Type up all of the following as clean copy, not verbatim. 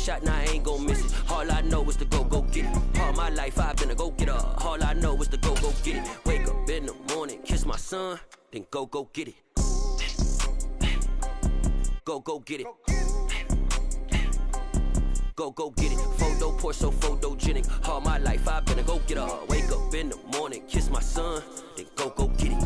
shot, now I ain't gon' miss it. All I know is to go get it. All my life I've been a go-getter. All I know is to go get it. Wake up in the morning, kiss my son, then go get it. Go get it. Go get it. Photo poor, so photogenic. All my life I've been a go-getter. Wake up in the morning, kiss my son, then go get it.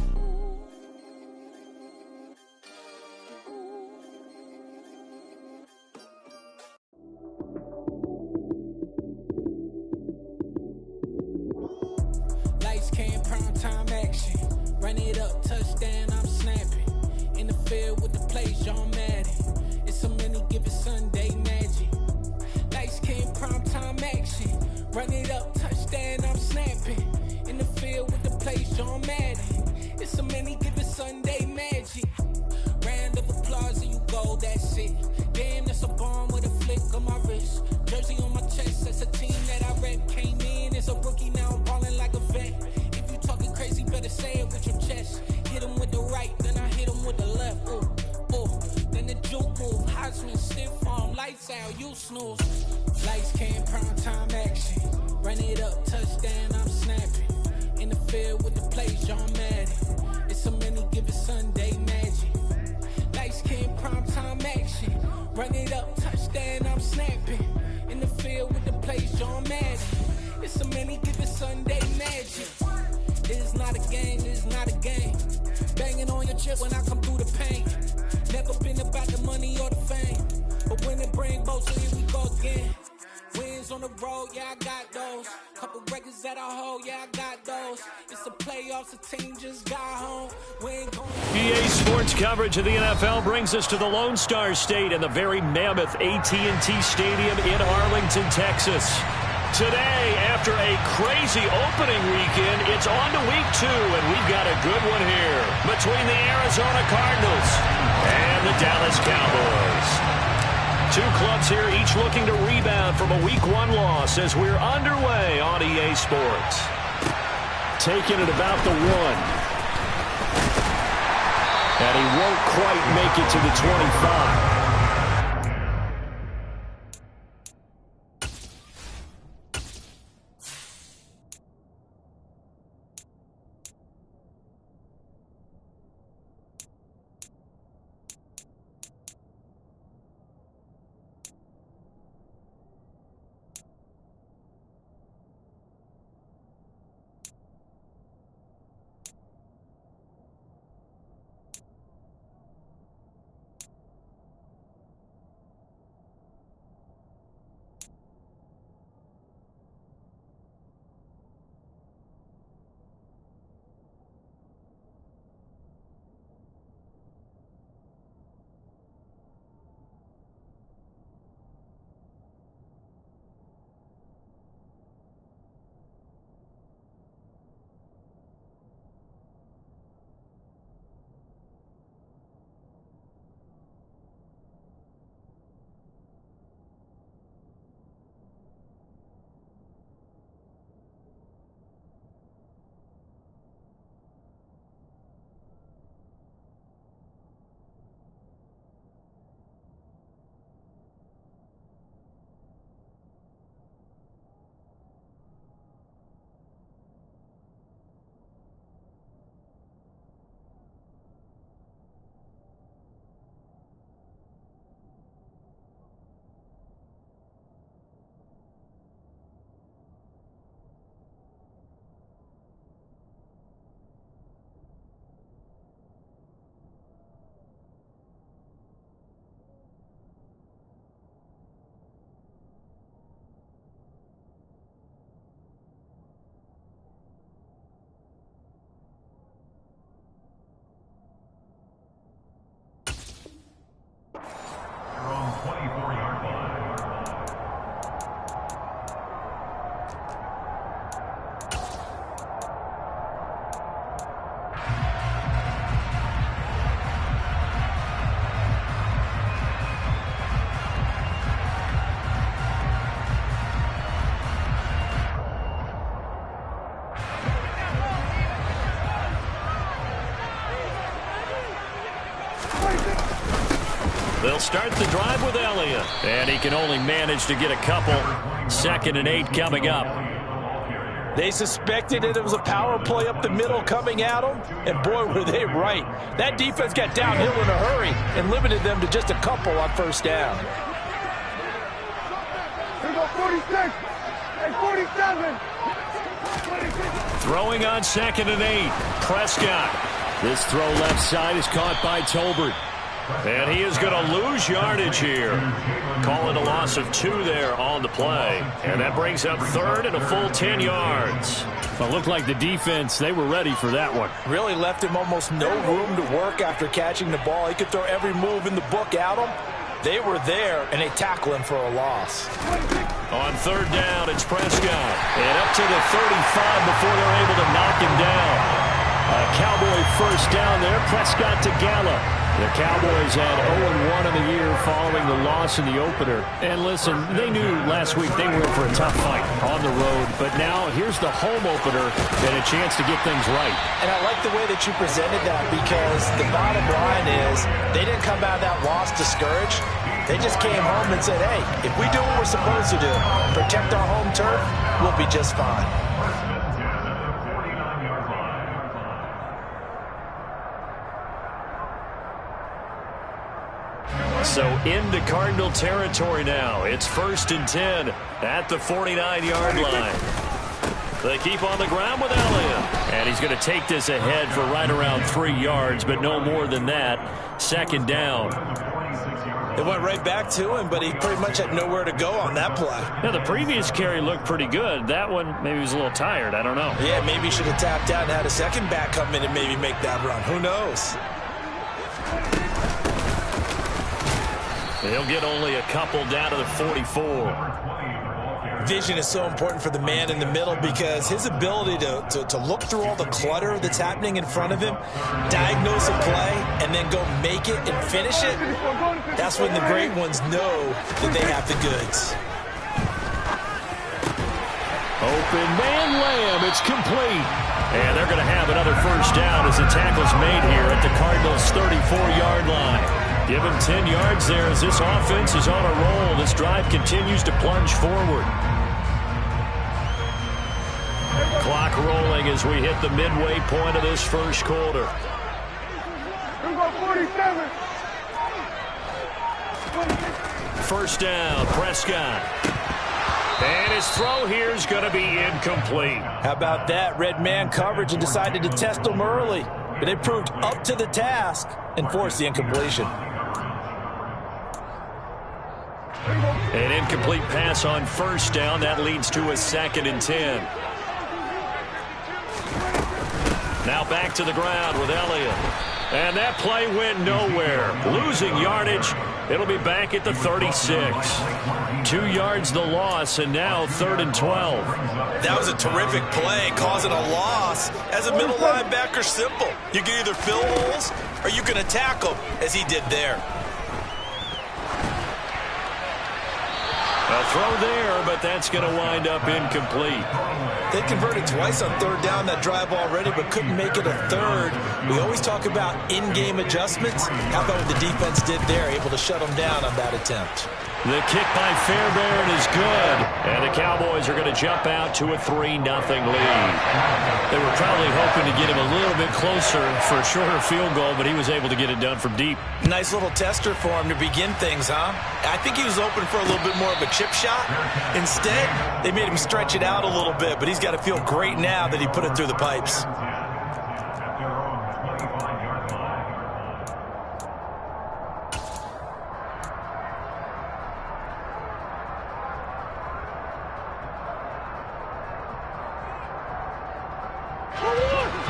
Lights came, prime time action. Run it up, touchdown, I'm snapping. In the field with the plays, John Madden. It's a many given Sunday magic. Lights came, prime time action. Run it up, touchdown, I'm snapping. In the field with the plays, John Madden. It's a many given Sunday magic. Round of applause and you go, that's it. Damn, that's a bomb with a flick on my wrist. Jersey on my chest, that's a team that I rep. Came in as a rookie, now I'm ballin' like a vet. If you talking crazy, better say it with your chest. Hit him with the right, then I hit him with the left. Ooh, ooh. Then the juke move, Heisman, stiff arm, lights out, you snooze. Lights came, prime time action. Run it up, touchdown, I'm snapping. In the field with the plays, John Madden. It's a many given Sunday magic. Lights came, prime time action. Run it up, touchdown, I'm snapping. In the field with the plays, John Madden. It's a many given Sunday magic. It is not a game, it is not a game. Banging on your chip when I come through the paint. Never been about the money or the fame. But when it bring both, so here we go again. Wins on the road, yeah, I got those. Couple records that I hold, yeah, I got those. It's the playoffs, the team just got home. We ain't going. EA Sports coverage of the NFL brings us to the Lone Star State and the very mammoth AT&T Stadium in Arlington, Texas. Today, after a crazy opening weekend, it's on to week 2, and we've got a good one here between the Arizona Cardinals and the Dallas Cowboys. Two clubs here, each looking to rebound from a week 1 loss as we're underway on EA Sports. Taking it about the 1. And he won't quite make it to the 25. They'll start the drive with Elliott. And he can only manage to get a couple. 2nd and 8 coming up. They suspected it was a power play up the middle coming at them, and boy, were they right. That defense got downhill in a hurry and limited them to just a couple on first down. Here we go, 46 and 47. Throwing on 2nd and 8. Prescott. This throw left side is caught by Tolbert. And he is going to lose yardage here. Call it a loss of 2 there on the play. And that brings up 3rd and a full 10 yards. Well, it looked like the defense, they were ready for that one. Really left him almost no room to work after catching the ball. He could throw every move in the book at him. They were there, and they tackle him for a loss. On 3rd down, it's Prescott. And up to the 35 before they're able to knock him down. A Cowboy first down there. Prescott to Gallup. The Cowboys had 0-1 in the year following the loss in the opener. And listen, they knew last week they were in for a tough fight on the road. But now here's the home opener and a chance to get things right. And I like the way that you presented that, because the bottom line is they didn't come out of that loss discouraged. They just came home and said, hey, if we do what we're supposed to do, protect our home turf, we'll be just fine. So into Cardinal territory now. It's 1st and 10 at the 49-yard line. They keep on the ground with Elliott. And he's going to take this ahead for right around 3 yards, but no more than that. 2nd down. They went right back to him, but he pretty much had nowhere to go on that play. Now, the previous carry looked pretty good. That one, maybe he was a little tired. I don't know. Yeah, maybe he should have tapped out and had a second back come in and maybe make that run. Who knows? They'll get only a couple down to the 44. Vision is so important for the man in the middle, because his ability to look through all the clutter that's happening in front of him, diagnose a play, and then go make it and finish it, that's when the great ones know that they have the goods. Open man Lamb, it's complete. And they're going to have another first down as the tackle's made here at the Cardinals' 34-yard line. Give him 10 yards there as this offense is on a roll. This drive continues to plunge forward. Clock rolling as we hit the midway point of this first quarter. Here we go, 47. First down, Prescott. And his throw here is going to be incomplete. How about that? Red man coverage and decided to test him early. But they proved up to the task and forced the incompletion. An incomplete pass on first down. That leads to a 2nd and 10. Now back to the ground with Elliott. And that play went nowhere. Losing yardage. It'll be back at the 36. 2 yards the loss, and now 3rd and 12. That was a terrific play, causing a loss. As a middle linebacker, simple. You can either fill holes or you can attack them, as he did there. A throw there, but that's going to wind up incomplete. They converted twice on 3rd down that drive already, but couldn't make it a 3rd. We always talk about in-game adjustments. How about what the defense did there, able to shut them down on that attempt? The kick by Fairbairn is good, and the Cowboys are going to jump out to a 3-0 lead. They were probably hoping to get him a little bit closer for a shorter field goal, but he was able to get it done from deep. Nice little tester for him to begin things, huh? I think he was open for a little bit more of a chip shot. Instead, they made him stretch it out a little bit, but he's got to feel great now that he put it through the pipes.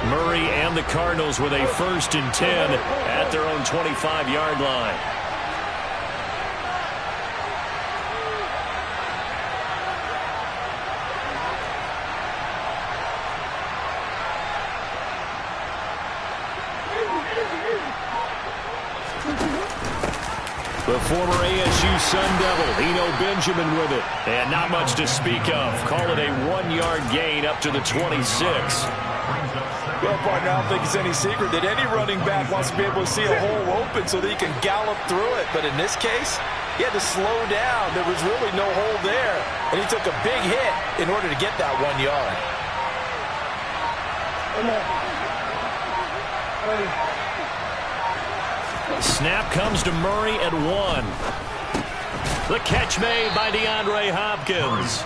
Murray and the Cardinals with a 1st and 10 at their own 25-yard line. The former ASU Sun Devil, Eno Benjamin with it. And not much to speak of. Call it a 1-yard gain up to the 26. Well, partner, I don't think it's any secret that any running back wants to be able to see a hole open so that he can gallop through it. But in this case, he had to slow down. There was really no hole there. And he took a big hit in order to get that 1 yard. Snap comes to Murray at 1. The catch made by DeAndre Hopkins.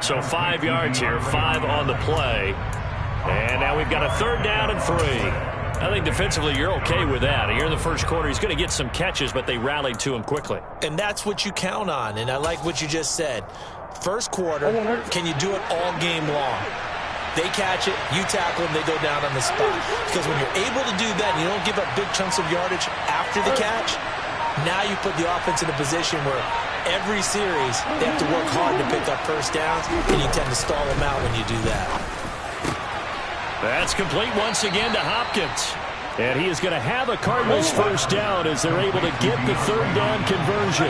So 5 yards here, 5 on the play. And now we've got a 3rd down and 3. I think defensively you're okay with that. Here in the first quarter, he's going to get some catches, but they rallied to him quickly. And that's what you count on, and I like what you just said. First quarter, can you do it all game long? They catch it, you tackle them, they go down on the spot. Because when you're able to do that and you don't give up big chunks of yardage after the catch, now you put the offense in a position where every series they have to work hard to pick up first downs, and you tend to stall them out when you do that. That's complete once again to Hopkins. And he is going to have a Cardinals first down as they're able to get the 3rd down conversion.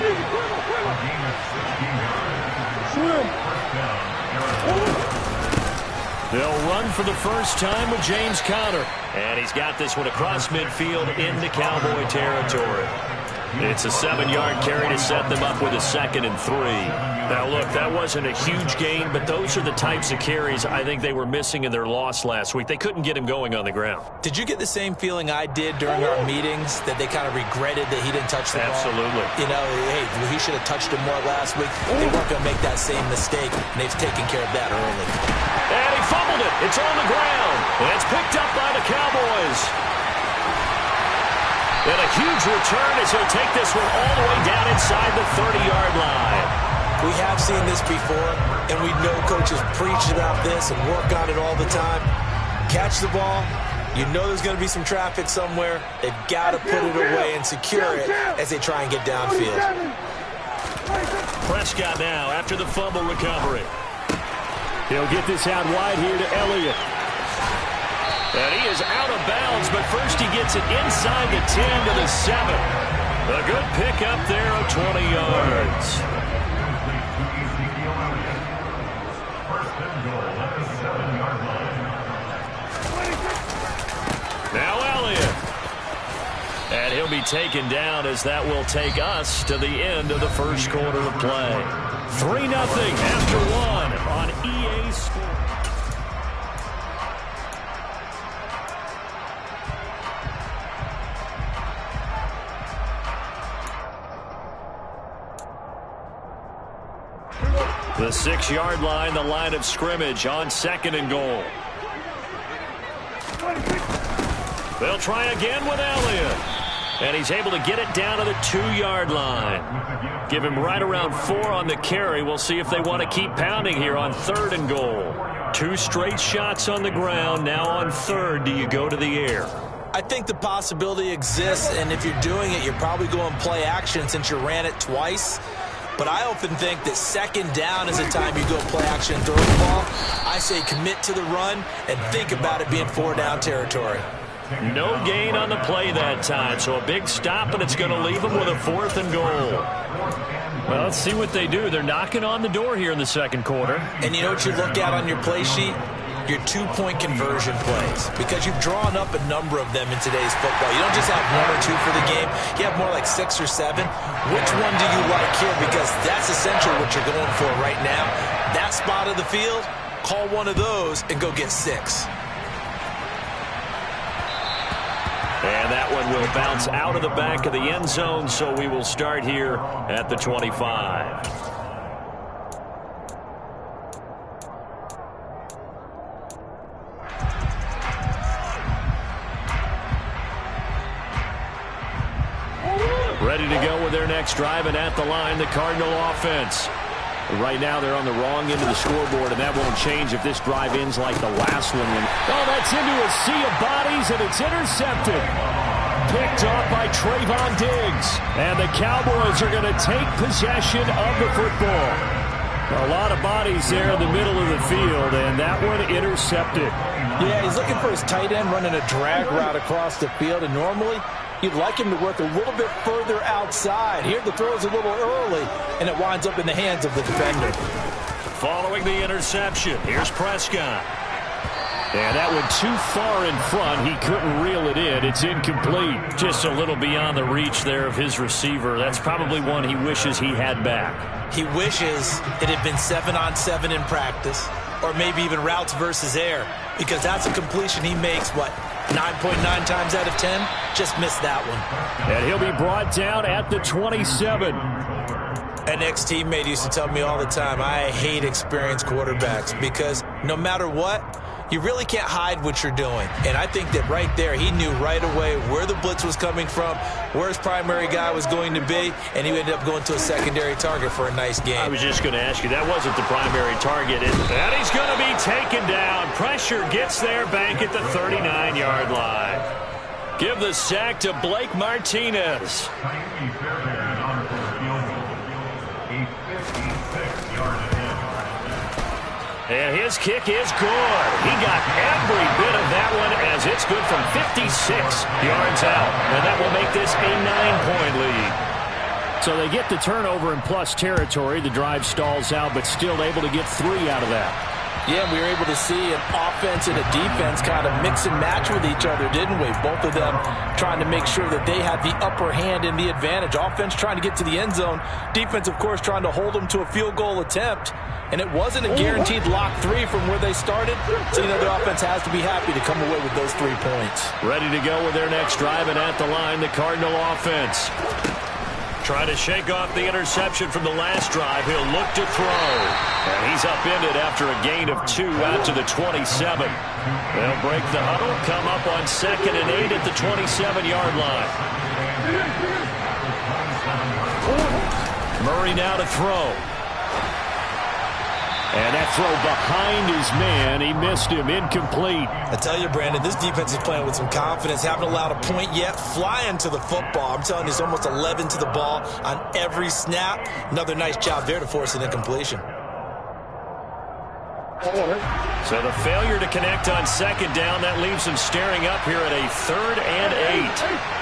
They'll run for the first time with James Conner. And he's got this one across midfield into Cowboy territory. It's a 7-yard carry to set them up with a 2nd and 3. Now, look, that wasn't a huge gain, but those are the types of carries I think they were missing in their loss last week. They couldn't get him going on the ground. Did you get the same feeling I did during our meetings, that they kind of regretted that he didn't touch the ball? Absolutely. You know, hey, he should have touched him more last week. They weren't going to make that same mistake, and they've taken care of that early. And he fumbled it. It's on the ground. And it's picked up by the Cowboys. And a huge return as he'll take this one all the way down inside the 30-yard line. We have seen this before, and we know coaches preach about this and work on it all the time. Catch the ball. You know there's going to be some traffic somewhere. They've got to put it away and secure it as they try and get downfield. Prescott now after the fumble recovery. He'll get this out wide here to Elliott. And he is out of bounds, but first he gets it inside the 10 to the 7. A good pickup there of 20 yards. Now Elliott. And he'll be taken down as that will take us to the end of the first quarter of play. 3-0 after 1 on EA Sports. The 6-yard line, the line of scrimmage on 2nd and goal. They'll try again with Elliott. And he's able to get it down to the 2-yard line. Give him right around 4 on the carry. We'll see if they want to keep pounding here on 3rd and goal. 2 straight shots on the ground. Now on 3rd, do you go to the air? I think the possibility exists, and if you're doing it, you're probably going play action since you ran it twice. But I often think that 2nd down is the time you go play action and throw the ball. I say commit to the run and think about it being 4-down territory. No gain on the play that time, so a big stop, and it's going to leave them with a 4th and goal. Well, let's see what they do. They're knocking on the door here in the 2nd quarter. And you know what you look at on your play sheet? Your 2-point conversion plays, because you've drawn up a number of them in today's football. You don't just have 1 or 2 for the game. You have more like 6 or 7. Which one do you like here? Because that's essentially what you're going for right now. That spot of the field, call one of those and go get 6. And that one will bounce out of the back of the end zone, so we will start here at the 25. Ready to go with their next drive, and at the line, the Cardinal offense. Right now, they're on the wrong end of the scoreboard, and that won't change if this drive ends like the last one. Oh, that's into a sea of bodies, and it's intercepted. Picked off by Trayvon Diggs. And the Cowboys are going to take possession of the football. A lot of bodies there in the middle of the field, and that one intercepted. Yeah, he's looking for his tight end running a drag route across the field, and normally you'd like him to work a little bit further outside. Here the throw is a little early, and it winds up in the hands of the defender. Following the interception, here's Prescott. And that one too far in front. He couldn't reel it in. It's incomplete. Just a little beyond the reach there of his receiver. That's probably one he wishes he had back. He wishes it had been 7-on-7 in practice, or maybe even routes versus air, because that's a completion he makes, 9.9 times out of 10? Just missed that one. And he'll be brought down at the 27. An ex-teammate used to tell me all the time, I hate experienced quarterbacks because no matter what, you really can't hide what you're doing. And I think that right there, he knew right away where the blitz was coming from, where his primary guy was going to be, and he ended up going to a secondary target for a nice game. I was just going to ask you, that wasn't the primary target. And he's going to be taken down. Pressure gets there, Bank at the 39-yard line. Give the sack to Blake Martinez. And his kick is good. He got every bit of that one as it's good from 56 yards out. And that will make this a 9-point lead. So they get the turnover in plus territory. The drive stalls out, but still able to get 3 out of that. Yeah, we were able to see an offense and a defense kind of mix and match with each other, didn't we? Both of them trying to make sure that they had the upper hand and the advantage. Offense trying to get to the end zone. Defense, of course, trying to hold them to a field goal attempt. And it wasn't a guaranteed lock 3 from where they started. So, the offense has to be happy to come away with those 3 points. Ready to go with their next drive, and at the line, the Cardinal offense. Trying to shake off the interception from the last drive. He'll look to throw. And he's upended after a gain of 2 out to the 27. They'll break the huddle, come up on 2nd and 8 at the 27-yard line. Murray now to throw. And that throw behind his man. He missed him. Incomplete. I tell you, Brandon, this defense is playing with some confidence. Haven't allowed a point yet. Flying to the football. I'm telling you, it's almost 11 to the ball on every snap. Another nice job there to force an incompletion. So the failure to connect on 2nd down, that leaves him staring up here at a 3rd and 8.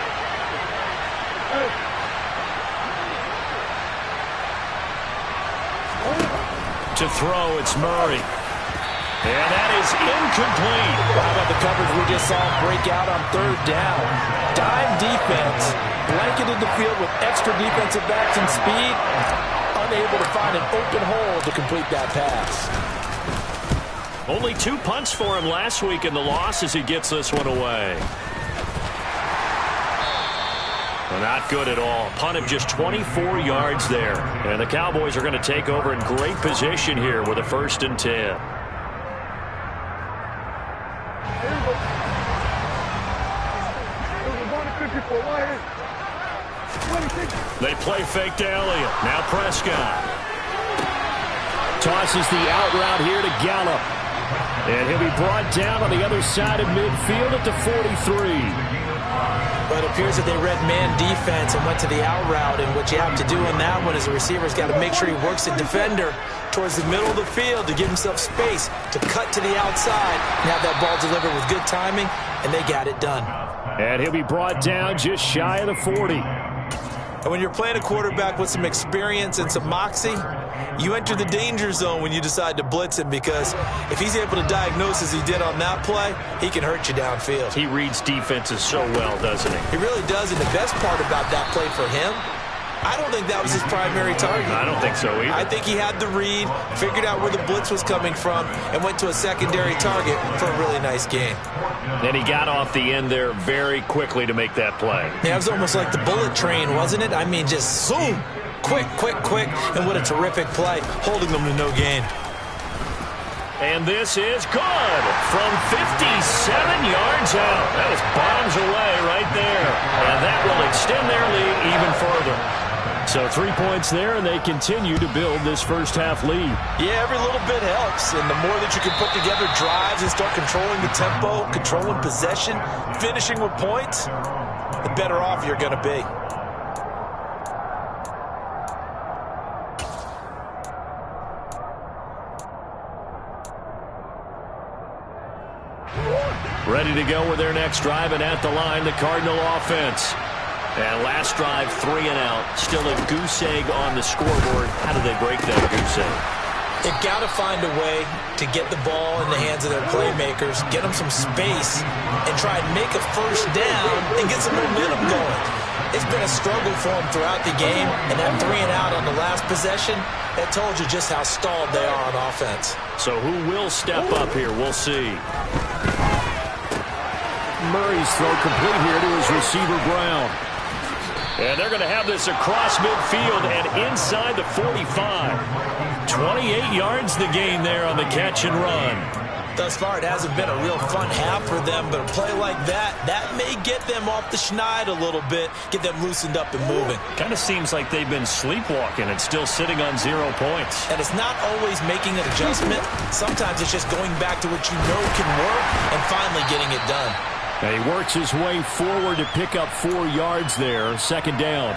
To throw, it's Murray. And that is incomplete. How about the coverage we just saw break out on 3rd down? Dime defense, blanketed the field with extra defensive backs and speed, unable to find an open hole to complete that pass. Only 2 punts for him last week in the loss as he gets this one away. Not good at all. Punt of just 24 yards there. And the Cowboys are going to take over in great position here with a 1st and 10. They play fake to Elliott. Now Prescott. Tosses the out route here to Gallup. And he'll be brought down on the other side of midfield at the 43. But it appears that they read man defense and went to the out route. And what you have to do in that one is the receiver's got to make sure he works the defender towards the middle of the field to give himself space to cut to the outside and have that ball delivered with good timing, and they got it done. And he'll be brought down just shy of the 40. And when you're playing a quarterback with some experience and some moxie, you enter the danger zone when you decide to blitz him, because if he's able to diagnose as he did on that play, he can hurt you downfield. He reads defenses so well, doesn't he? He really does, and the best part about that play for him, I don't think that was his primary target. I don't think so either. I think he had the read, figured out where the blitz was coming from, and went to a secondary target for a really nice game. And he got off the end there very quickly to make that play. Yeah, it was almost like the bullet train, wasn't it? I mean, just zoom, quick, and what a terrific play, holding them to no gain. And this is good from 57 yards out. That was bombs away right there. And that will extend their lead even further. So 3 points there, and they continue to build this first half lead. Yeah, every little bit helps. And the more that you can put together drives and start controlling the tempo, controlling possession, finishing with points, the better off you're going to be. Ready to go with their next drive, and at the line, the Cardinal offense. And last drive, 3 and out. Still a goose egg on the scoreboard. How do they break that goose egg? They've got to find a way to get the ball in the hands of their playmakers, get them some space, and try and make a first down and get some momentum going. It's been a struggle for them throughout the game, and that 3 and out on the last possession, that told you just how stalled they are on offense. So who will step up here? We'll see. Murray's throw complete here to his receiver, Brown. And they're going to have this across midfield and inside the 45. 28 yards the gain there on the catch and run. Thus far, it hasn't been a real fun half for them, but a play like that may get them off the schneid a little bit, get them loosened up and moving. Kind of seems like they've been sleepwalking and still sitting on 0 points. And it's not always making an adjustment. Sometimes it's just going back to what you know can work and finally getting it done. And he works his way forward to pick up 4 yards there, second down.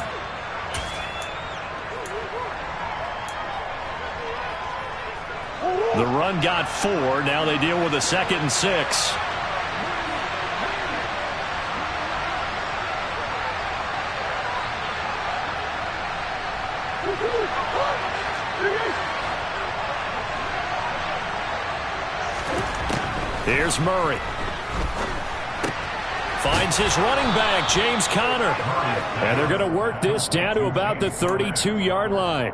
The run got 4. Now they deal with a 2nd and 6. Here's Murray. Finds his running back, James Conner. And they're going to work this down to about the 32-yard line.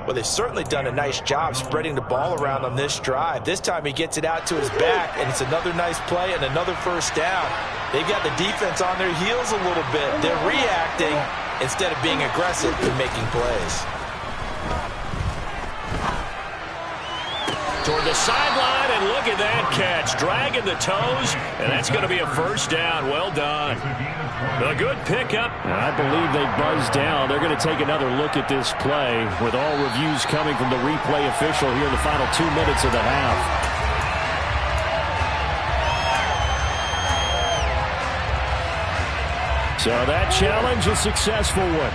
Well, they've certainly done a nice job spreading the ball around on this drive. This time he gets it out to his back, and it's another nice play and another first down. They've got the defense on their heels a little bit. They're reacting instead of being aggressive and making plays. Toward the sideline, and look at that catch. Dragging the toes, and that's going to be a first down. Well done. A good pickup. I believe they buzzed down. They're going to take another look at this play with all reviews coming from the replay official here in the final 2 minutes of the half. So that challenge, a successful one.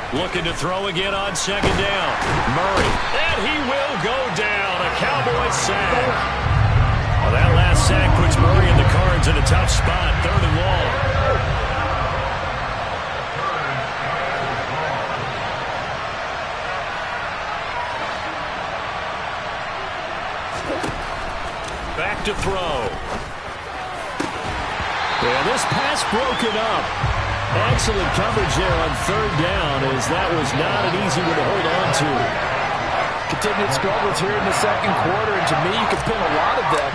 Looking to throw again on second down. Murray. And he will go down. A Cowboys sack. Well, that last sack puts Murray and the Cards in a tough spot. 3rd and long. Back to throw. And this pass broken up. Excellent coverage there on 3rd down, as that was not an easy one to hold on to. Continued struggles here in the second quarter, and to me, you can pin a lot of them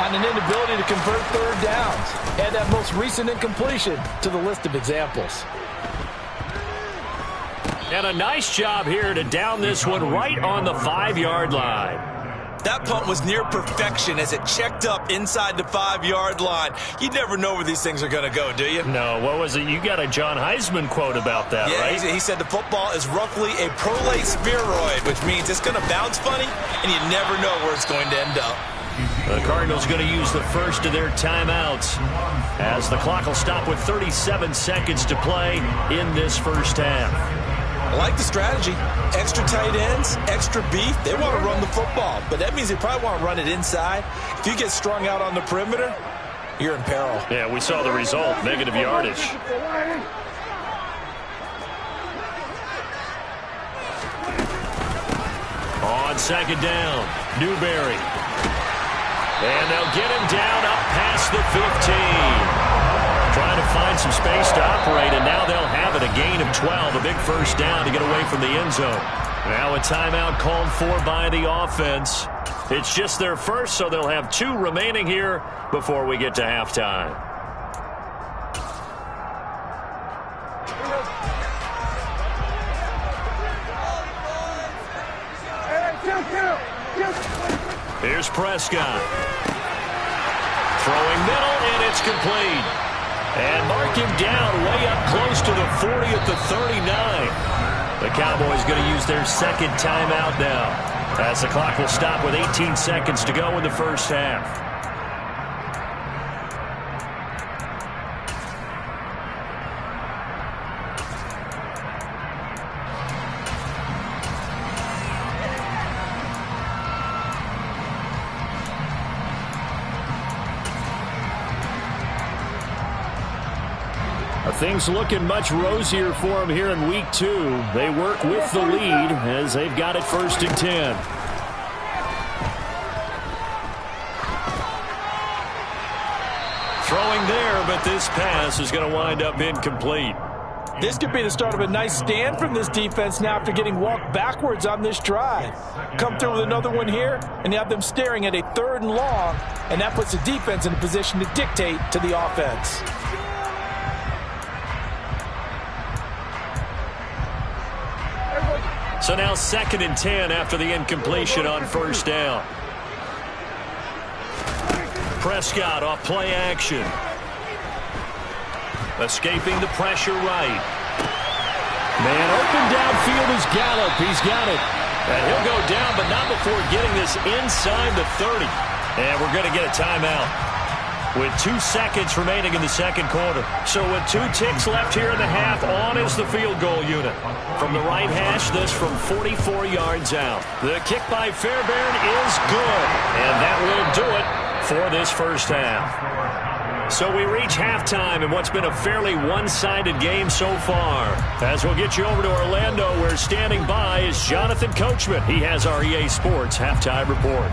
on an inability to convert 3rd downs. Add that most recent incompletion to the list of examples. And a nice job here to down this one right on the 5-yard line. That punt was near perfection as it checked up inside the 5-yard line. You never know where these things are going to go, do you? No, what was it? You got a John Heisman quote about that, yeah, right? He said the football is roughly a prolate spheroid, which means it's going to bounce funny, and you never know where it's going to end up. The Cardinals going to use the first of their timeouts as the clock will stop with 37 seconds to play in this first half. I like the strategy. Extra tight ends, extra beef. They want to run the football, but that means they probably want to run it inside. If you get strung out on the perimeter, you're in peril. Yeah, we saw the result, negative yardage. On second down, Newberry. And they'll get him down up past the 15. Trying to find some space to operate, and now they'll have it. A gain of 12, a big first down to get away from the end zone. Now a timeout called for by the offense. It's just their first, so they'll have 2 remaining here before we get to halftime. Here's Prescott. Throwing middle, and it's complete. And mark him down way up close to the 40 at the 39. The Cowboys going to use their second timeout now, as the clock will stop with 18 seconds to go in the first half. Things looking much rosier for them here in week 2. They work with the lead as they've got it 1st and 10. Throwing there, but this pass is going to wind up incomplete. This could be the start of a nice stand from this defense now after getting walked backwards on this drive. Come through with another one here, and you have them staring at a 3rd and long, and that puts the defense in a position to dictate to the offense. So now 2nd and 10 after the incompletion on 1st down. Prescott off play action. Escaping the pressure right. Man open downfield is Gallup. He's got it. And he'll go down, but not before getting this inside the 30. And we're going to get a timeout with 2 seconds remaining in the 2nd quarter. So with 2 ticks left here in the half, on is the field goal unit. From the right hash, this from 44 yards out. The kick by Fairbairn is good. And that will do it for this 1st half. So we reach halftime in what's been a fairly one-sided game so far. As we'll get you over to Orlando, where standing by is Jonathan Coachman. He has our EA Sports halftime report.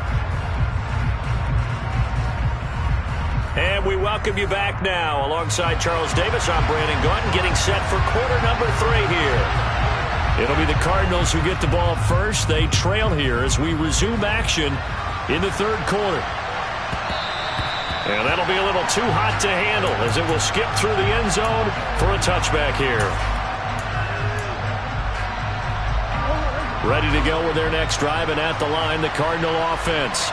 And we welcome you back now. Alongside Charles Davis, I'm Brandon Gaudin, getting set for quarter number 3 here. It'll be the Cardinals who get the ball first. They trail here as we resume action in the 3rd quarter. And that'll be a little too hot to handle as it will skip through the end zone for a touchback here. Ready to go with their next drive, and at the line, the Cardinal offense.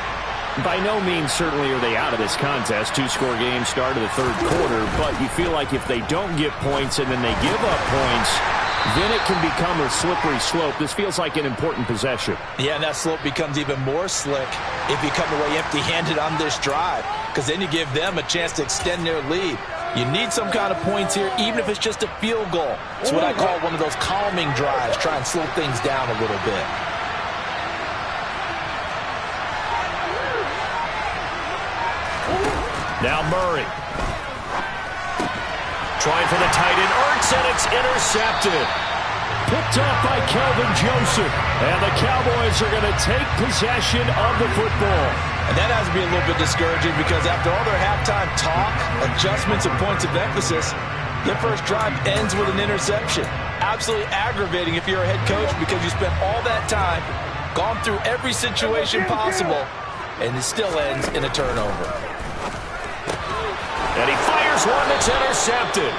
By no means certainly are they out of this contest. 2-score game start of the 3rd quarter, but you feel like if they don't get points and then they give up points, then it can become a slippery slope. This feels like an important possession. Yeah, and that slope becomes even more slick if you come away empty-handed on this drive, because then you give them a chance to extend their lead. You need some kind of points here, even if it's just a field goal. It's what I call one of those calming drives. Try and slow things down a little bit. Now Murray. Trying for the tight end, Ertz, and it's intercepted. Picked off by Kelvin Joseph. And the Cowboys are going to take possession of the football. And that has to be a little bit discouraging because after all their halftime talk, adjustments, and points of emphasis, their first drive ends with an interception. Absolutely aggravating if you're a head coach because you spent all that time, gone through every situation possible, and it still ends in a turnover. And he fires one that's intercepted.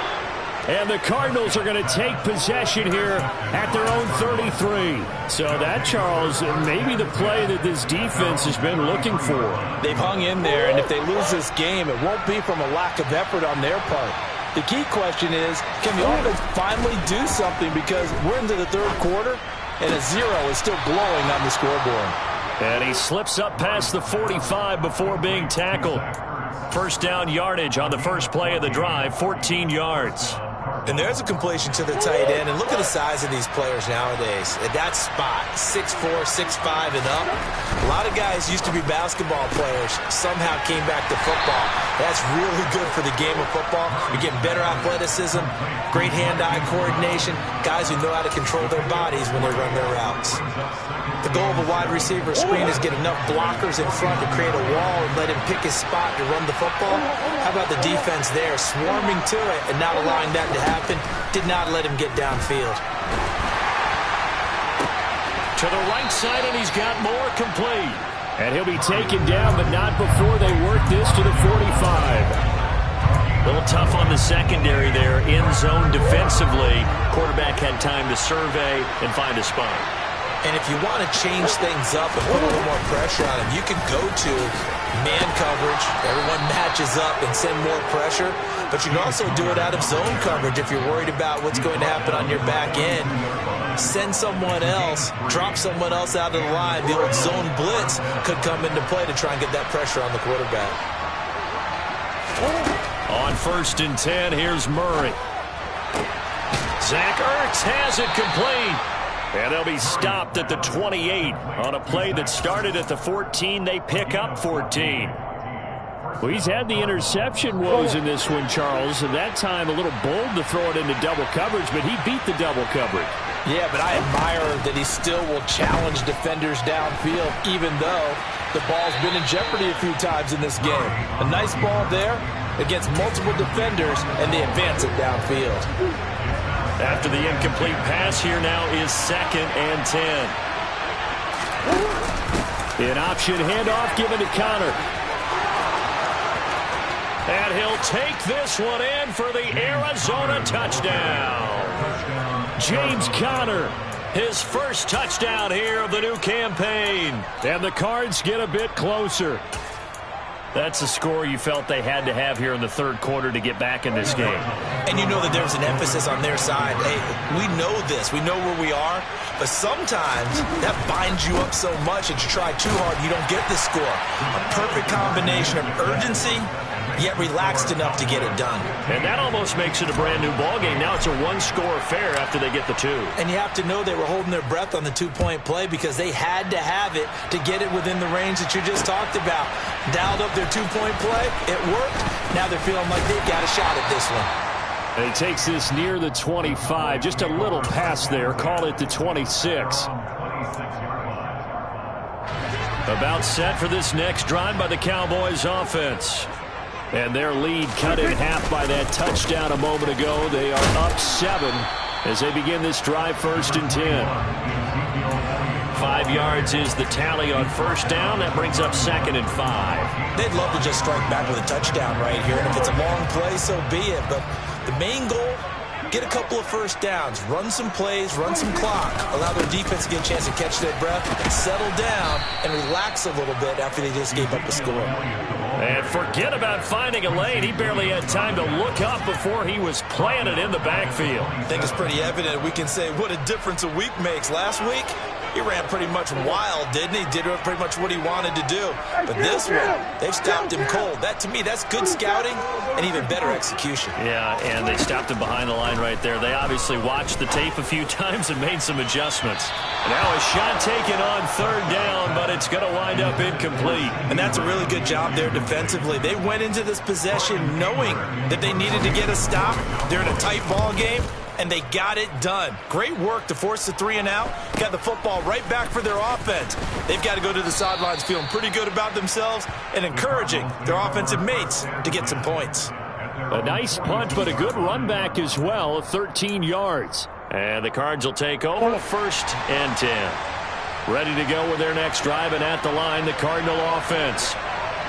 And the Cardinals are going to take possession here at their own 33. So that, Charles, maybe the play that this defense has been looking for. They've hung in there, and if they lose this game, it won't be from a lack of effort on their part. The key question is, can the offense finally do something? Because we're into the 3rd quarter, and a 0 is still glowing on the scoreboard. And he slips up past the 45 before being tackled. First down yardage on the first play of the drive, 14 yards. And there's a completion to the tight end. And look at the size of these players nowadays. At that spot, 6'4", 6'5", and up. A lot of guys used to be basketball players, somehow came back to football. That's really good for the game of football. You're getting better athleticism, great hand-eye coordination, guys who know how to control their bodies when they run their routes. The goal of a wide receiver screen is get enough blockers in front to create a wall and let him pick his spot to run the football. How about the defense there, swarming to it and not allowing that to happen? Did not let him get downfield. To the right side, and he's got more complete. And he'll be taken down, but not before they work this to the 45. A little tough on the secondary there, in zone defensively. Quarterback had time to survey and find a spot. And if you want to change things up and put a little more pressure on him, you can go to man coverage. Everyone matches up and send more pressure. But you can also do it out of zone coverage if you're worried about what's going to happen on your back end. Send someone else, drop someone else out of the line. The old zone blitz could come into play to try and get that pressure on the quarterback. On 1st and 10, here's Murray. Zach Ertz has it complete. And they'll be stopped at the 28 on a play that started at the 14. They pick up 14. Well, he's had the interception woes in this one, Charles, and that time a little bold to throw it into double coverage, but he beat the double coverage. Yeah, but I admire that he still will challenge defenders downfield, even though the ball's been in jeopardy a few times in this game. A nice ball there against multiple defenders, and they advance it downfield. After the incomplete pass, here now is 2nd and 10. An option handoff given to Connor. And he'll take this one in for the Arizona touchdown. James Conner, his first touchdown here of the new campaign. And the Cards get a bit closer. That's a score you felt they had to have here in the third quarter to get back in this game. And you know that there's an emphasis on their side. Hey, we know this. We know where we are. But sometimes that binds you up so much that you try too hard and you don't get the score. A perfect combination of urgency, yet relaxed enough to get it done. And that almost makes it a brand-new ball game. Now it's a one-score affair after they get the 2. And you have to know they were holding their breath on the 2-point play because they had to have it to get it within the range that you just talked about. Dialed up their 2-point play. It worked. Now they're feeling like they've got a shot at this one. And he takes this near the 25. Just a little pass there. Call it the 26. About set for this next drive by the Cowboys offense. And their lead cut in half by that touchdown a moment ago. They are up 7 as they begin this drive 1st and 10. 5 yards is the tally on first down. That brings up 2nd and 5. They'd love to just strike back with a touchdown right here. And if it's a long play, so be it. But the main goal, get a couple of first downs, run some plays, run some clock, allow their defense to get a chance to catch their breath, settle down, and relax a little bit after they just gave up a score. And forget about finding a lane. He barely had time to look up before he was planted in the backfield. I think it's pretty evident. We can say what a difference a week makes. Last week, he ran pretty much wild, didn't he? Did pretty much what he wanted to do. But this one, they've stopped him cold. That, to me, that's good scouting and even better execution. Yeah, and they stopped him behind the line right there. They obviously watched the tape a few times and made some adjustments. Now a shot taken on 3rd down, but it's going to wind up incomplete. And that's a really good job there defensively. They went into this possession knowing that they needed to get a stop. They're in a tight ball game. And they got it done. Great work to force the 3 and out. Got the football right back for their offense. They've got to go to the sidelines feeling pretty good about themselves and encouraging their offensive mates to get some points. A nice punt, but a good run back as well, 13 yards. And the Cards will take over 1st and 10. Ready to go with their next drive, and at the line, the Cardinal offense.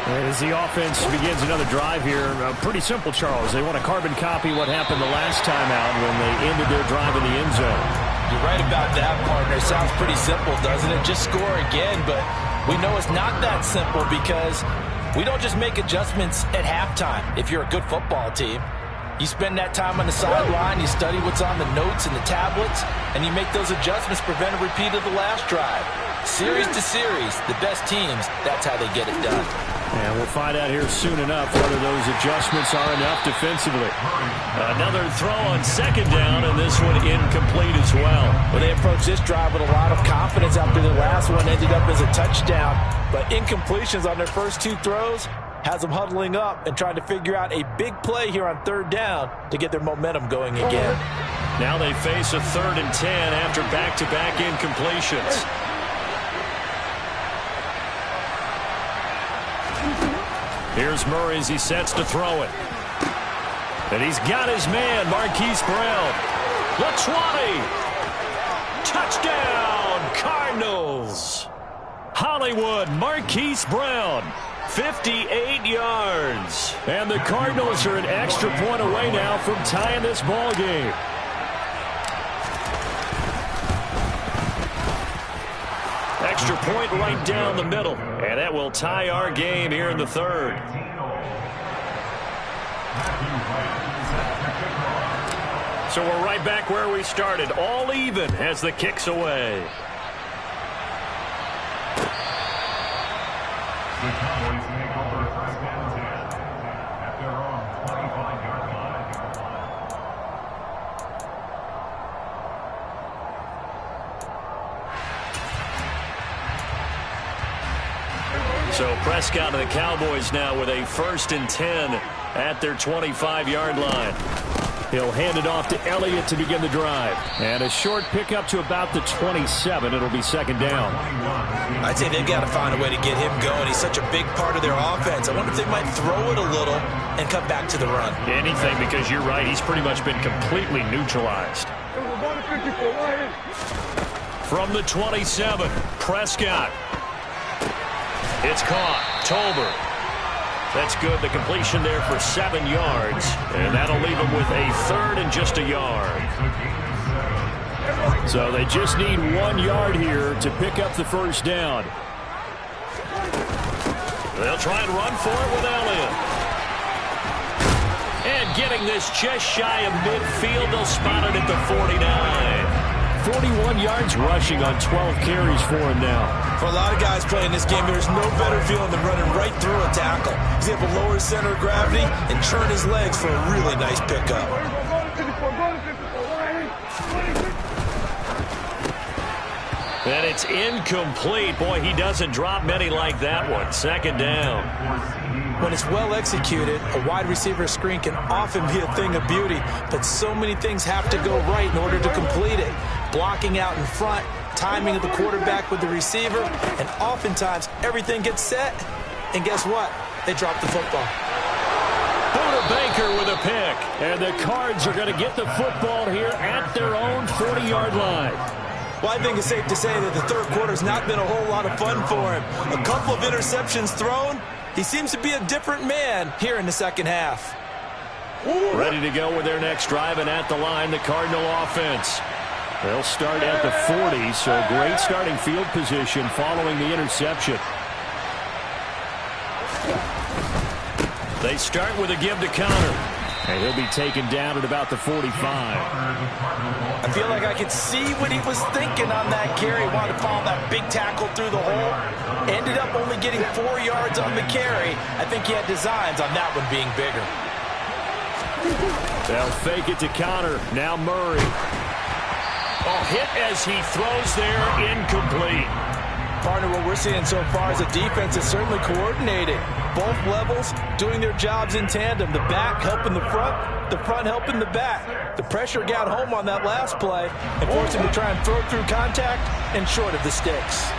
As the offense begins another drive here, pretty simple, Charles. They want to carbon copy what happened the last time out when they ended their drive in the end zone. You're right about that, partner. Sounds pretty simple, doesn't it? Just score again, but we know it's not that simple because we don't just make adjustments at halftime. If you're a good football team, you spend that time on the sideline, you study what's on the notes and the tablets, and you make those adjustments, prevent a repeat of the last drive. Series to series, the best teams, that's how they get it done. And we'll find out here soon enough whether those adjustments are enough defensively. Another throw on 2nd down, and this one incomplete as well. Well, they approached this drive with a lot of confidence after their last one ended up as a touchdown. But incompletions on their first 2 throws has them huddling up and trying to figure out a big play here on 3rd down to get their momentum going again. Now they face a 3rd and 10 after back-to-back incompletions. Here's Murray as he sets to throw it. And he's got his man, Marquise Brown. The 20. Touchdown, Cardinals. Hollywood, Marquise Brown, 58 yards. And the Cardinals are an extra point away now from tying this ball game. Extra point right down the middle. And that will tie our game here in the 3rd. So we're right back where we started. All even as the kick's away. The Cowboys make over 1st and 10 at their own 25-yard line. So Prescott and the Cowboys now with a 1st and 10 at their 25-yard line. He'll hand it off to Elliott to begin the drive. And a short pickup to about the 27. It'll be 2nd down. I'd say they've got to find a way to get him going. He's such a big part of their offense. I wonder if they might throw it a little and come back to the run. Anything, because you're right. He's pretty much been completely neutralized. From the 27, Prescott. It's caught. Tolbert. That's good. The completion there for 7 yards. And that'll leave him with a 3rd and just a yard. So they just need 1 yard here to pick up the 1st down. They'll try and run for it with Elliott. And getting this just shy of midfield, they'll spot it at the 49. 41 yards rushing on 12 carries for him now. For a lot of guys playing this game, there's no better feeling than running right through a tackle. He's able to lower his center of gravity and churn his legs for a really nice pickup. And it's incomplete. Boy, he doesn't drop many like that one. 2nd down. When it's well executed, a wide receiver screen can often be a thing of beauty, but so many things have to go right in order to complete it. Blocking out in front, timing of the quarterback with the receiver, and oftentimes everything gets set, and guess what? They drop the football. Buda Baker with a pick. And the Cards are going to get the football here at their own 40-yard line. Well, I think it's safe to say that the 3rd quarter's not been a whole lot of fun for him. A couple of interceptions thrown. He seems to be a different man here in the 2nd half. Ready to go with their next drive, and at the line, the Cardinal offense. They'll start at the 40, so great starting field position following the interception. They start with a give to Connor, and he'll be taken down at about the 45. I feel like I could see what he was thinking on that carry. Wanted to follow that big tackle through the hole. Ended up only getting 4 yards on the carry. I think he had designs on that one being bigger. They'll fake it to Connor. Now Murray. Oh, hit as he throws there, incomplete. Partner, what we're seeing so far is a defense is certainly coordinated. Both levels doing their jobs in tandem. The back helping the front helping the back. The pressure got home on that last play and forced him to try and throw through contact and short of the sticks.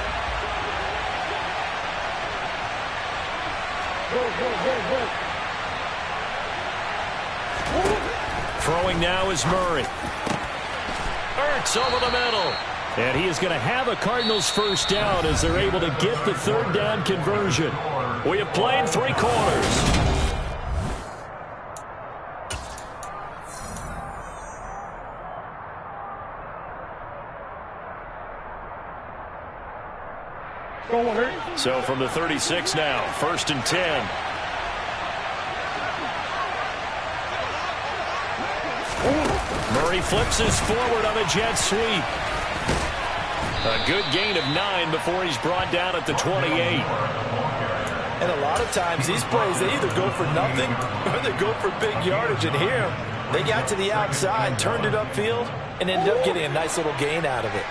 Throwing now is Murray. Ertz over the middle. And he is going to have a Cardinals 1st down as they're able to get the 3rd down conversion. We have played 3 quarters. So from the 36 now, 1st and 10. Murray flips his forward on a jet sweep. A good gain of 9 before he's brought down at the 28. And a lot of times these plays, they either go for nothing or they go for big yardage. And here, they got to the outside, turned it upfield, and ended up getting a nice little gain out of it.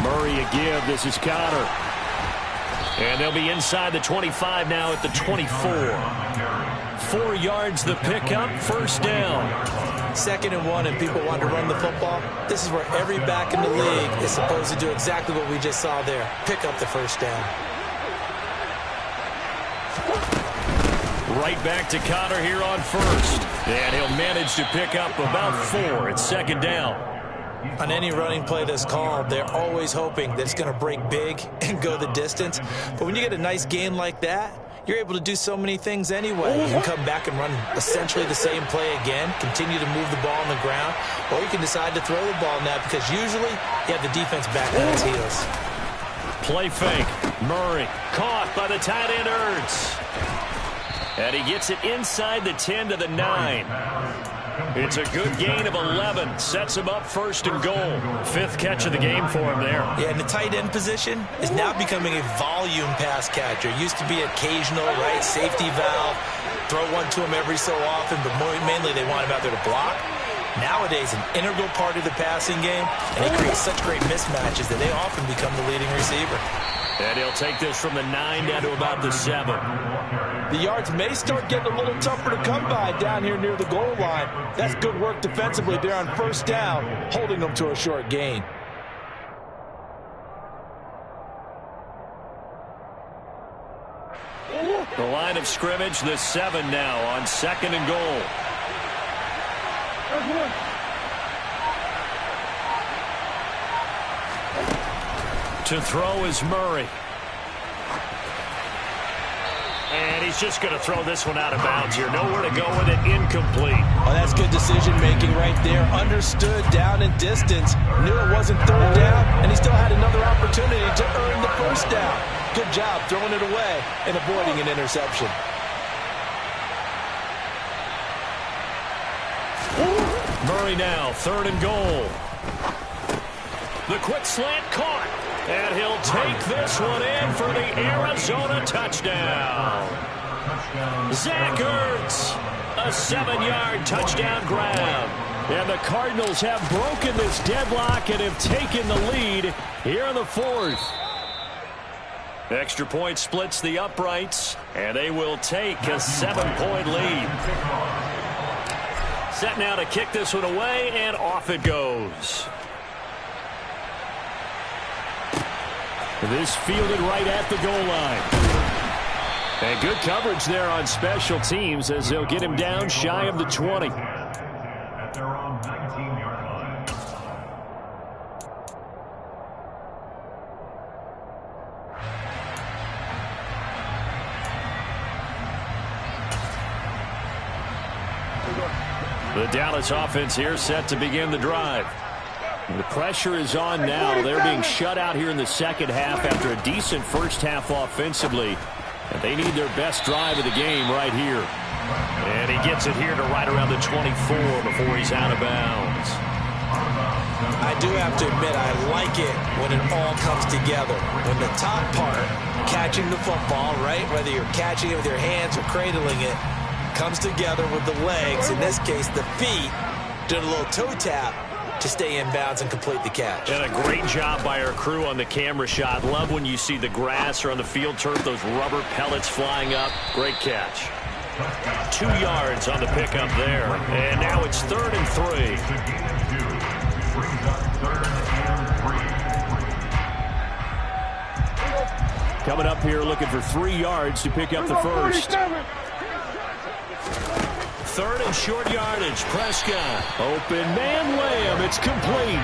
Murray a give. This is Connor. And they'll be inside the 25 now at the 24. 4 yards the pickup, 1st down. 2nd and 1 and people want to run the football. This is where every back in the league is supposed to do exactly what we just saw there. Pick up the 1st down. Right back to Connor here on 1st. And he'll manage to pick up about 4. It's 2nd down. On any running play that's called, they're always hoping that it's going to break big and go the distance. But when you get a nice gain like that, you're able to do so many things anyway. You can come back and run essentially the same play again, continue to move the ball on the ground, or you can decide to throw the ball now because usually you have the defense back on its heels. Play fake. Murray caught by the tight end Ertz. And he gets it inside the 10 to the 9. It's a good gain of 11. Sets him up 1st and goal. 5th catch of the game for him there. Yeah, and the tight end position is now becoming a volume pass catcher. Used to be occasional, right? Safety valve. Throw one to him every so often, but mainly they want him out there to block. Nowadays, an integral part of the passing game, and he creates such great mismatches that they often become the leading receiver. And he'll take this from the 9 down to about the 7. The yards may start getting a little tougher to come by down here near the goal line. That's good work defensively there on first down, holding them to a short gain. The line of scrimmage, the 7 now on 2nd and goal. To throw is Murray. And he's just going to throw this one out of bounds here. Nowhere to go with it. Incomplete. Oh, that's good decision-making right there. Understood down and distance. Knew it wasn't third down, and he still had another opportunity to earn the first down. Good job throwing it away and avoiding an interception. Murray now, 3rd and goal. The quick slant caught. And he'll take this one in for the Arizona touchdown. Zach Ertz, a 7-yard touchdown grab. And the Cardinals have broken this deadlock and have taken the lead here in the 4th. Extra point splits the uprights, and they will take a 7-point lead. Set now to kick this one away, and off it goes. This fielded right at the goal line. And good coverage there on special teams as they'll get him down shy of the 20. At their own 19-yard line. The Dallas offense here set to begin the drive. The pressure is on now. They're being shut out here in the second half after a decent first half offensively. And they need their best drive of the game right here. And he gets it here to right around the 24 before he's out of bounds. I do have to admit, I like it when it all comes together. When the top part, catching the football, right, whether you're catching it with your hands or cradling it, comes together with the legs, in this case the feet, doing a little toe tap to stay in bounds and complete the catch. And a great job by our crew on the camera shot. Love when you see the grass or on the field turf, those rubber pellets flying up. Great catch. 2 yards on the pickup there. And now it's 3rd and 3. Coming up here looking for 3 yards to pick up the first. 3rd and short yardage. Prescott. Open man Lamb. It's complete.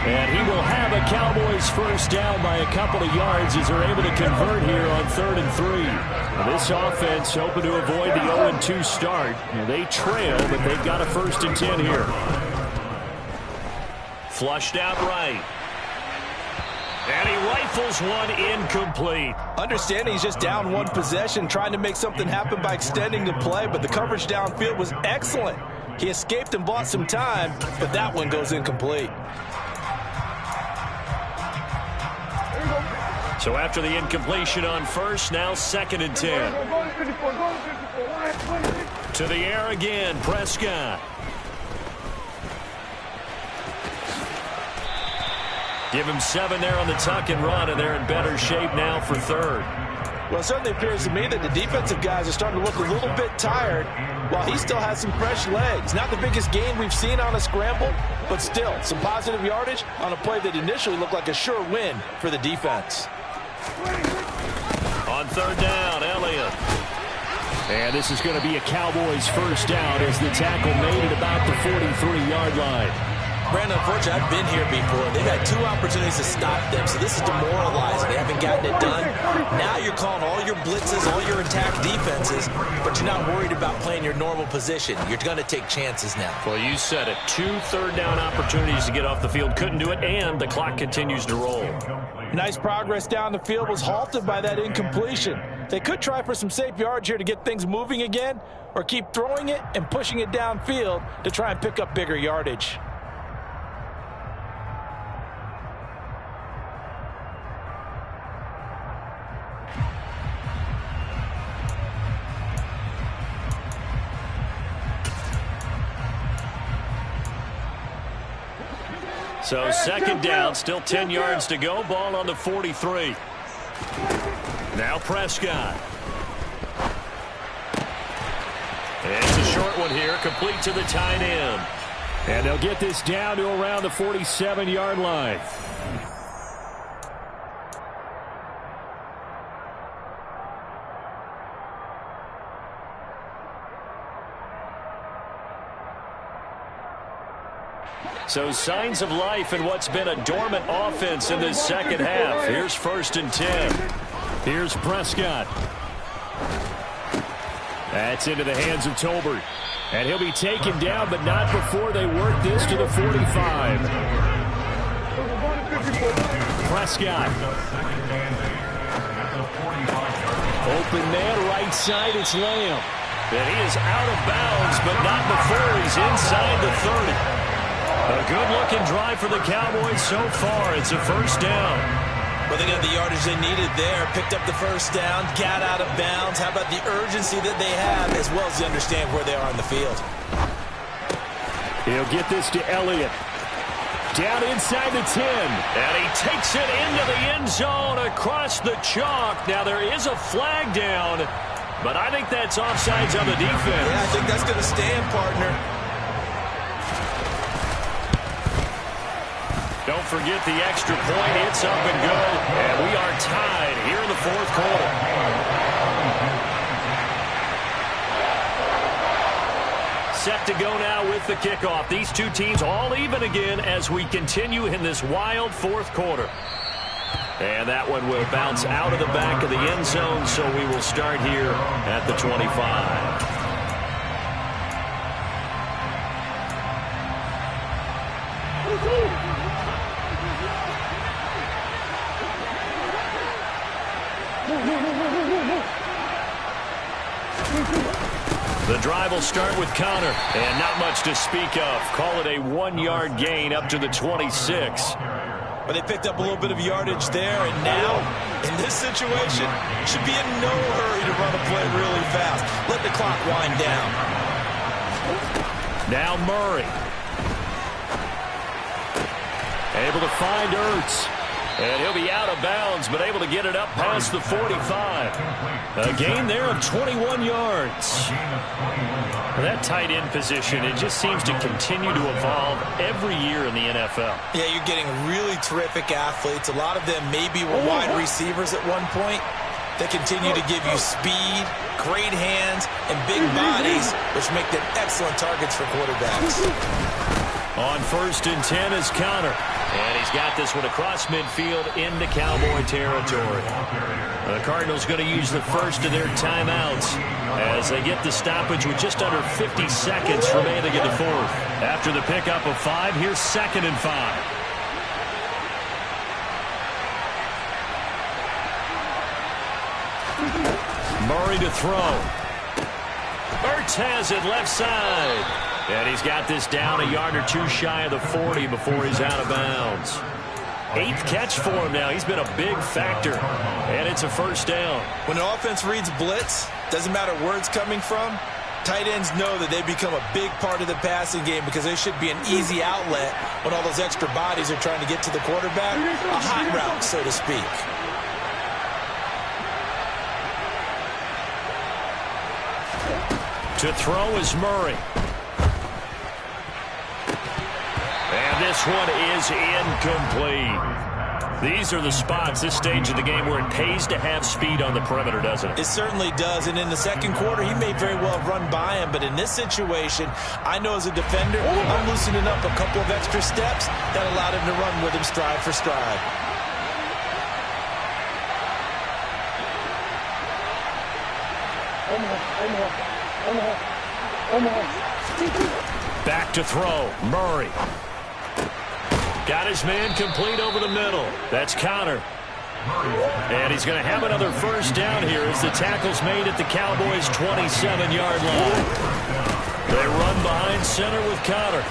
And he will have a Cowboys first down by a couple of yards as they're able to convert here on 3rd and 3. Now this offense hoping to avoid the 0-2 start. And they trail, but they've got a 1st and 10 here. Flushed out right. And he rifles one incomplete. Understanding he's just down 1 possession, trying to make something happen by extending the play, but the coverage downfield was excellent. He escaped and bought some time, but that one goes incomplete. So after the incompletion on first, now 2nd and 10. To the air again, Prescott. Give him 7 there on the tuck and run, and they're in better shape now for 3rd. Well, it certainly appears to me that the defensive guys are starting to look a little bit tired while he still has some fresh legs. Not the biggest gain we've seen on a scramble, but still some positive yardage on a play that initially looked like a sure win for the defense. On 3rd down, Elliott. And this is going to be a Cowboys first down as the tackle made it about the 43-yard line. Brandon, unfortunately, I've been here before. They've had 2 opportunities to stop them, so this is demoralizing. They haven't gotten it done. Now you're calling all your blitzes, all your attack defenses, but you're not worried about playing your normal position. You're going to take chances now. Well, you said it. 2 third down opportunities to get off the field. Couldn't do it, and the clock continues to roll. Nice progress down the field was halted by that incompletion. They could try for some safe yards here to get things moving again, or keep throwing it and pushing it downfield to try and pick up bigger yardage. So second down, still 10 yards to go. Ball on the 43. Now Prescott. It's a short one here, complete to the tight end. And they'll get this down to around the 47-yard line. So signs of life in what's been a dormant offense in this second half. Here's 1st and 10. Here's Prescott. That's into the hands of Tolbert. And he'll be taken down, but not before they work this to the 45. Prescott. Open man, right side, it's Lamb. And he is out of bounds, but not before he's inside the 30. A good-looking drive for the Cowboys so far. It's a 1st down. Well, they got the yardage they needed there. Picked up the 1st down, got out of bounds. How about the urgency that they have, as well as they understand where they are on the field. He'll get this to Elliott. Down inside the 10. And he takes it into the end zone across the chalk. Now, there is a flag down, but I think that's offsides on the defense. Yeah, I think that's going to stand, partner. Don't forget the extra point. It's up and good. And we are tied here in the 4th quarter. Set to go now with the kickoff. These two teams all even again as we continue in this wild 4th quarter. And that one will bounce out of the back of the end zone, so we will start here at the 25. The drive will start with Connor, and not much to speak of. Call it a 1-yard gain up to the 26. But they picked up a little bit of yardage there, and now, in this situation, should be in no hurry to run a play really fast. Let the clock wind down. Now Murray. Able to find Ertz. And he'll be out of bounds, but able to get it up past the 45. A gain there of 21 yards. That tight end position, it just seems to continue to evolve every year in the NFL. Yeah, you're getting really terrific athletes. A lot of them maybe were wide receivers at one point. They continue to give you speed, great hands, and big bodies, which make them excellent targets for quarterbacks. On 1st and 10 is Connor. And he's got this one across midfield into Cowboy territory. The Cardinals going to use the first of their timeouts as they get the stoppage with just under 50 seconds remaining in the 4th. After the pickup of 5, here's 2nd and 5. Murray to throw. Ertz has it left side. And he's got this down a yard or two shy of the 40 before he's out of bounds. 8th catch for him now. He's been a big factor. And it's a 1st down. When an offense reads blitz, doesn't matter where it's coming from, tight ends know that they become a big part of the passing game because they should be an easy outlet when all those extra bodies are trying to get to the quarterback. A hot route, so to speak. To throw is Murray. And this one is incomplete. These are the spots, this stage of the game, where it pays to have speed on the perimeter, doesn't it? It certainly does. And in the second quarter, he may very well run by him. But in this situation, I know as a defender, I'm loosening up a couple of extra steps that allowed him to run with him stride for stride. Back to throw. Murray. Got his man complete over the middle. That's Connor. And he's going to have another 1st down here as the tackle's made at the Cowboys' 27-yard line. They run behind center with Connor.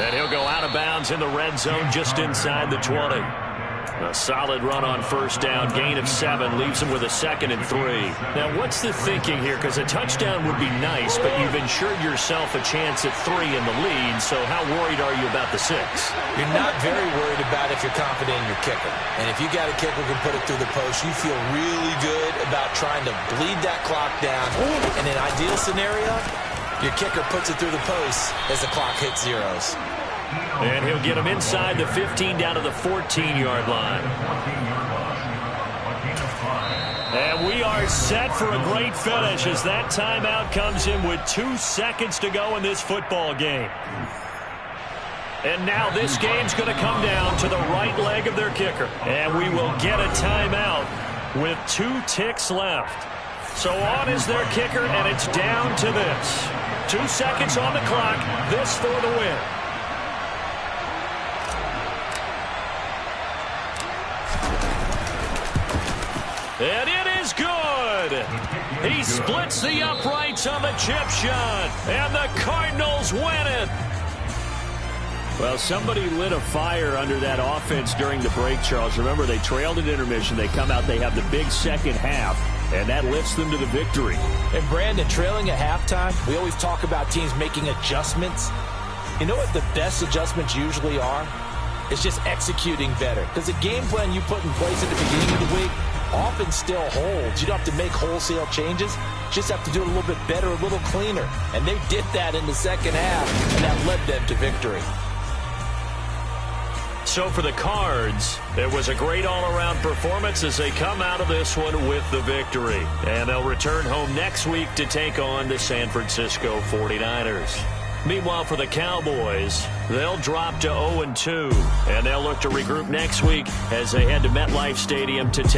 And he'll go out of bounds in the red zone just inside the 20. A solid run on first down, gain of 7, leaves him with a 2nd and 3. Now, what's the thinking here? Because a touchdown would be nice, but you've ensured yourself a chance at 3 in the lead, so how worried are you about the 6? You're not very worried about if you're confident in your kicker. And if you got a kicker who can put it through the post, you feel really good about trying to bleed that clock down. In an ideal scenario, your kicker puts it through the post as the clock hits zeros. And he'll get him inside the 15 down to the 14-yard line. And we are set for a great finish as that timeout comes in with 2 seconds to go in this football game. And now this game's going to come down to the right leg of their kicker. And we will get a timeout with 2 ticks left. So on is their kicker, and it's down to this. 2 seconds on the clock, this for the win. And it is good. He splits the uprights on the chip shot, and the Cardinals win it. Well, somebody lit a fire under that offense during the break, Charles. Remember, they trailed at intermission. They come out, they have the big second half, and that lifts them to the victory. And, Brandon, trailing at halftime, we always talk about teams making adjustments. You know what the best adjustments usually are? It's just executing better. Because the game plan you put in place at the beginning of the week often still holds. You don't have to make wholesale changes. You just have to do it a little bit better, a little cleaner. And they did that in the second half, and that led them to victory. So for the Cards, it was a great all-around performance as they come out of this one with the victory. And they'll return home next week to take on the San Francisco 49ers. Meanwhile, for the Cowboys, they'll drop to 0-2, and they'll look to regroup next week as they head to MetLife Stadium to take